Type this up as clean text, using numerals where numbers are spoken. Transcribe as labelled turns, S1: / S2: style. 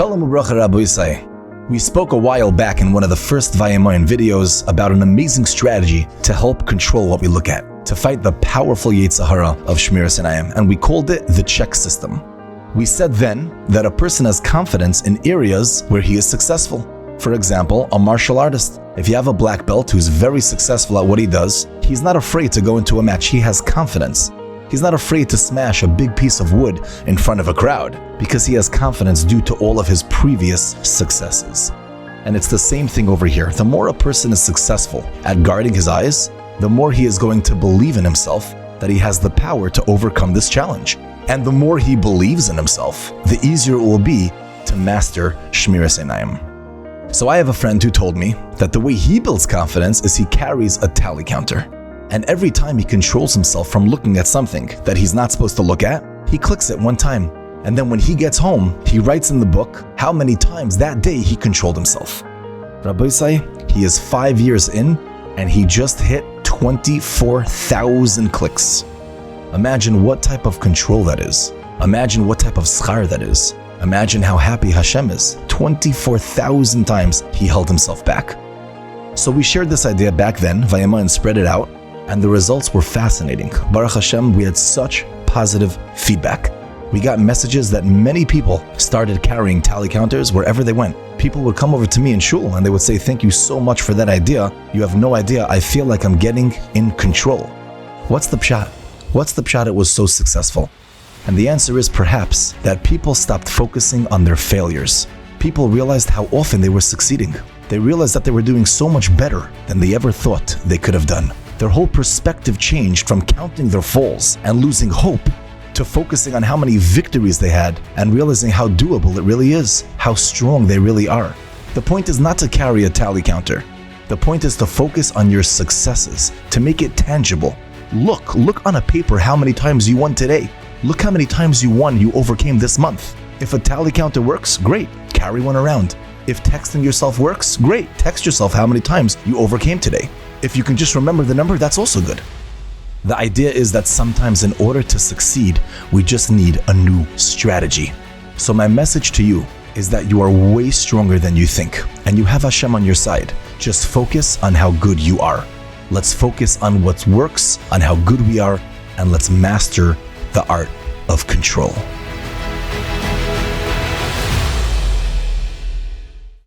S1: Shalom u'bracha Rabbi Yisai. We spoke a while back in one of the first Vayamoyin videos about an amazing strategy to help control what we look at, to fight the powerful Yetzer Hara of Shmiras Einayim, and we called it the check system. We said then that a person has confidence in areas where he is successful. For example, a martial artist. If you have a black belt who's very successful at what he does, he's not afraid to go into a match. He has confidence. He's not afraid to smash a big piece of wood in front of a crowd because he has confidence due to all of his previous successes. And it's the same thing over here. The more a person is successful at guarding his eyes, the more he is going to believe in himself that he has the power to overcome this challenge. And the more he believes in himself, the easier it will be to master Shmiras Einayim. So I have a friend who told me that the way he builds confidence is he carries a tally counter. And every time he controls himself from looking at something that he's not supposed to look at, he clicks it one time. And then when he gets home, he writes in the book how many times that day he controlled himself. Rabbi Yisai, he is 5 years in and he just hit 24,000 clicks. Imagine what type of control that is. Imagine what type of schar that is. Imagine how happy Hashem is. 24,000 times he held himself back. So we shared this idea back then, Vayama, and spread it out. And the results were fascinating. Baruch Hashem, we had such positive feedback. We got messages that many people started carrying tally counters wherever they went. People would come over to me in shul and they would say, "Thank you so much for that idea. You have no idea, I feel like I'm getting in control." What's the pshat? What's the pshat it was so successful? And the answer is perhaps that people stopped focusing on their failures. People realized how often they were succeeding. They realized that they were doing so much better than they ever thought they could have done. Their whole perspective changed from counting their falls and losing hope to focusing on how many victories they had and realizing how doable it really is, how strong they really are. The point is not to carry a tally counter. The point is to focus on your successes, to make it tangible. Look on a paper how many times you won today. Look how many times you overcame this month. If a tally counter works, great, carry one around. If texting yourself works, great, text yourself how many times you overcame today. If you can just remember the number, that's also good. The idea is that sometimes in order to succeed, we just need a new strategy. So my message to you is that you are way stronger than you think, and you have Hashem on your side. Just focus on how good you are. Let's focus on what works, on how good we are, and let's master the art of control.